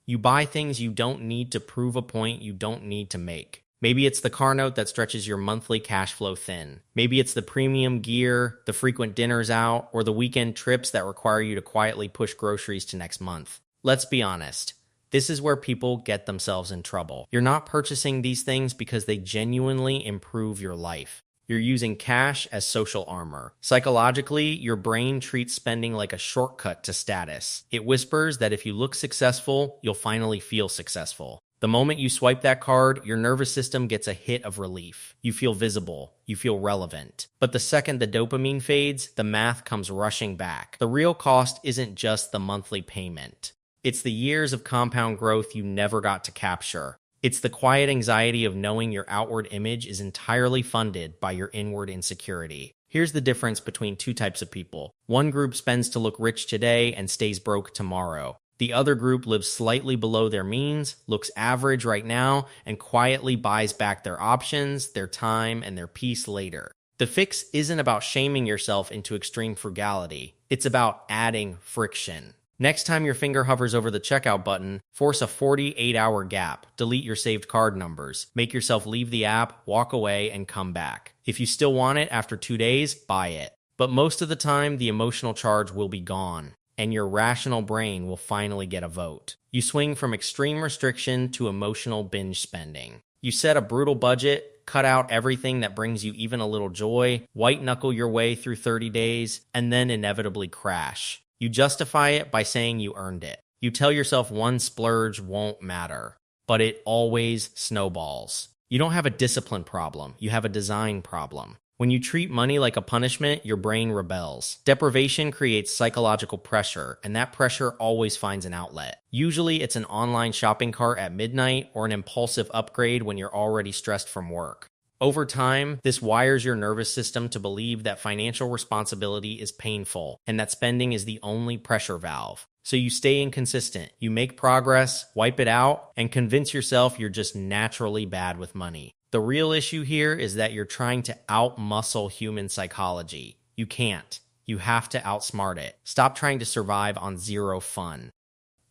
You buy things you don't need to prove a point you don't need to make. Maybe it's the car note that stretches your monthly cash flow thin. Maybe it's the premium gear, the frequent dinners out, or the weekend trips that require you to quietly push groceries to next month. Let's be honest. This is where people get themselves in trouble. You're not purchasing these things because they genuinely improve your life. You're using cash as social armor. Psychologically, your brain treats spending like a shortcut to status. It whispers that if you look successful, you'll finally feel successful. The moment you swipe that card, your nervous system gets a hit of relief. You feel visible. You feel relevant. But the second the dopamine fades, the math comes rushing back. The real cost isn't just the monthly payment. It's the years of compound growth you never got to capture. It's the quiet anxiety of knowing your outward image is entirely funded by your inward insecurity. Here's the difference between two types of people. One group spends to look rich today and stays broke tomorrow. The other group lives slightly below their means, looks average right now, and quietly buys back their options, their time, and their peace later. The fix isn't about shaming yourself into extreme frugality. It's about adding friction. Next time your finger hovers over the checkout button, force a 48-hour gap. Delete your saved card numbers. Make yourself leave the app, walk away, and come back. If you still want it after 2 days, buy it. But most of the time, the emotional charge will be gone, and your rational brain will finally get a vote. You swing from extreme restriction to emotional binge spending. You set a brutal budget, cut out everything that brings you even a little joy, white-knuckle your way through 30 days, and then inevitably crash. You justify it by saying you earned it. You tell yourself one splurge won't matter, but it always snowballs. You don't have a discipline problem, you have a design problem. When you treat money like a punishment, your brain rebels. Deprivation creates psychological pressure, and that pressure always finds an outlet. Usually it's an online shopping cart at midnight or an impulsive upgrade when you're already stressed from work. Over time, this wires your nervous system to believe that financial responsibility is painful and that spending is the only pressure valve. So you stay inconsistent, you make progress, wipe it out, and convince yourself you're just naturally bad with money. The real issue here is that you're trying to out-muscle human psychology. You can't. You have to outsmart it. Stop trying to survive on zero fun.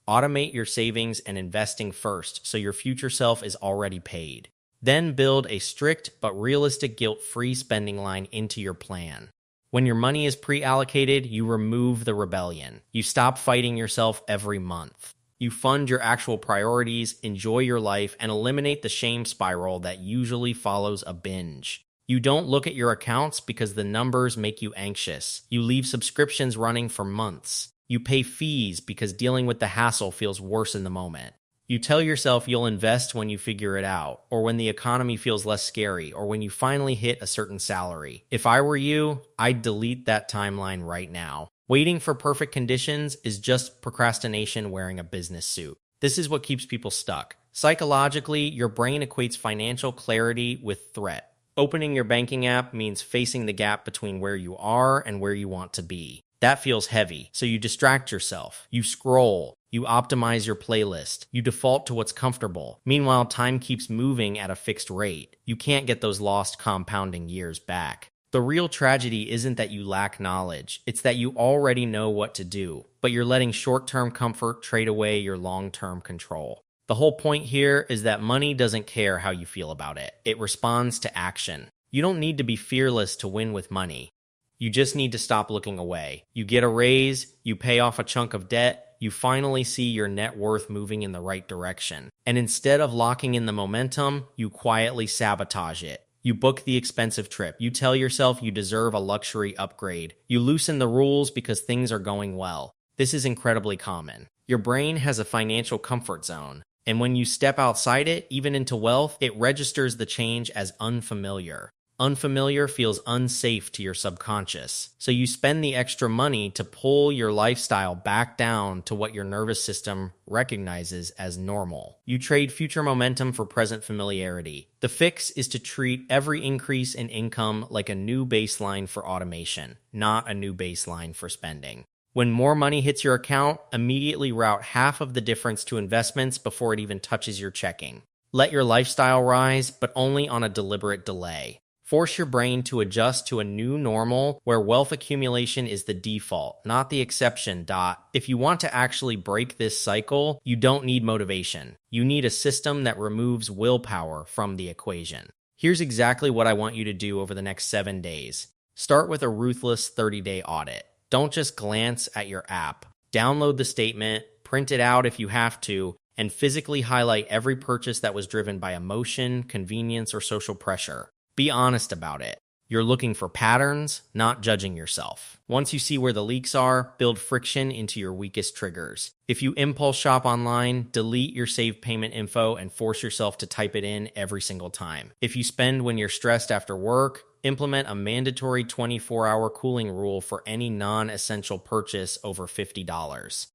Automate your savings and investing first so your future self is already paid. Then build a strict but realistic guilt-free spending line into your plan. When your money is pre-allocated, you remove the rebellion. You stop fighting yourself every month. You fund your actual priorities, enjoy your life, and eliminate the shame spiral that usually follows a binge. You don't look at your accounts because the numbers make you anxious. You leave subscriptions running for months. You pay fees because dealing with the hassle feels worse in the moment. You tell yourself you'll invest when you figure it out, or when the economy feels less scary, or when you finally hit a certain salary. If I were you, I'd delete that timeline right now. Waiting for perfect conditions is just procrastination wearing a business suit. This is what keeps people stuck. Psychologically, your brain equates financial clarity with threat. Opening your banking app means facing the gap between where you are and where you want to be. That feels heavy, so you distract yourself. You scroll. You optimize your playlist. You default to what's comfortable. Meanwhile, time keeps moving at a fixed rate. You can't get those lost compounding years back. The real tragedy isn't that you lack knowledge. It's that you already know what to do, but you're letting short-term comfort trade away your long-term control. The whole point here is that money doesn't care how you feel about it. It responds to action. You don't need to be fearless to win with money. You just need to stop looking away. You get a raise, you pay off a chunk of debt, you finally see your net worth moving in the right direction. And instead of locking in the momentum, you quietly sabotage it. You book the expensive trip. You tell yourself you deserve a luxury upgrade. You loosen the rules because things are going well. This is incredibly common. Your brain has a financial comfort zone. And when you step outside it, even into wealth, it registers the change as unfamiliar. Unfamiliar feels unsafe to your subconscious, so you spend the extra money to pull your lifestyle back down to what your nervous system recognizes as normal. You trade future momentum for present familiarity. The fix is to treat every increase in income like a new baseline for automation, not a new baseline for spending. When more money hits your account, immediately route half of the difference to investments before it even touches your checking. Let your lifestyle rise, but only on a deliberate delay. Force your brain to adjust to a new normal where wealth accumulation is the default, not the exception. If you want to actually break this cycle, you don't need motivation. You need a system that removes willpower from the equation. Here's exactly what I want you to do over the next 7 days. Start with a ruthless 30-day audit. Don't just glance at your app. Download the statement, print it out if you have to, and physically highlight every purchase that was driven by emotion, convenience, or social pressure. Be honest about it. You're looking for patterns, not judging yourself. Once you see where the leaks are, build friction into your weakest triggers. If you impulse shop online, delete your saved payment info and force yourself to type it in every single time. If you spend when you're stressed after work, implement a mandatory 24-hour cooling rule for any non-essential purchase over $50.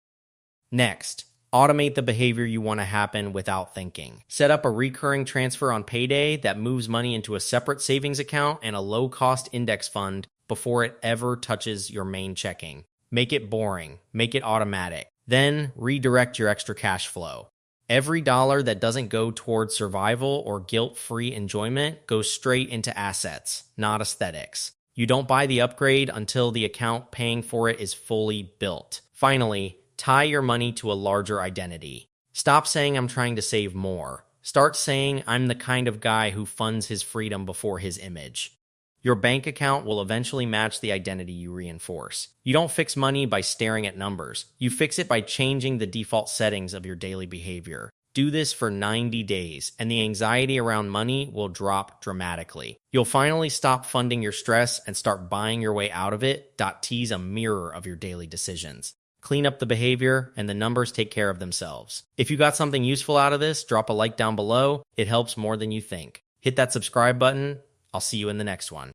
Next, automate the behavior you want to happen without thinking. Set up a recurring transfer on payday that moves money into a separate savings account and a low-cost index fund before it ever touches your main checking. Make it boring. Make it automatic. Then redirect your extra cash flow. Every dollar that doesn't go towards survival or guilt-free enjoyment goes straight into assets, not aesthetics. You don't buy the upgrade until the account paying for it is fully built. Finally, tie your money to a larger identity. Stop saying I'm trying to save more. Start saying I'm the kind of guy who funds his freedom before his image. Your bank account will eventually match the identity you reinforce. You don't fix money by staring at numbers. You fix it by changing the default settings of your daily behavior. Do this for 90 days, and the anxiety around money will drop dramatically. You'll finally stop funding your stress and start buying your way out of it. T's a mirror of your daily decisions. Clean up the behavior, and the numbers take care of themselves. If you got something useful out of this, drop a like down below. It helps more than you think. Hit that subscribe button. I'll see you in the next one.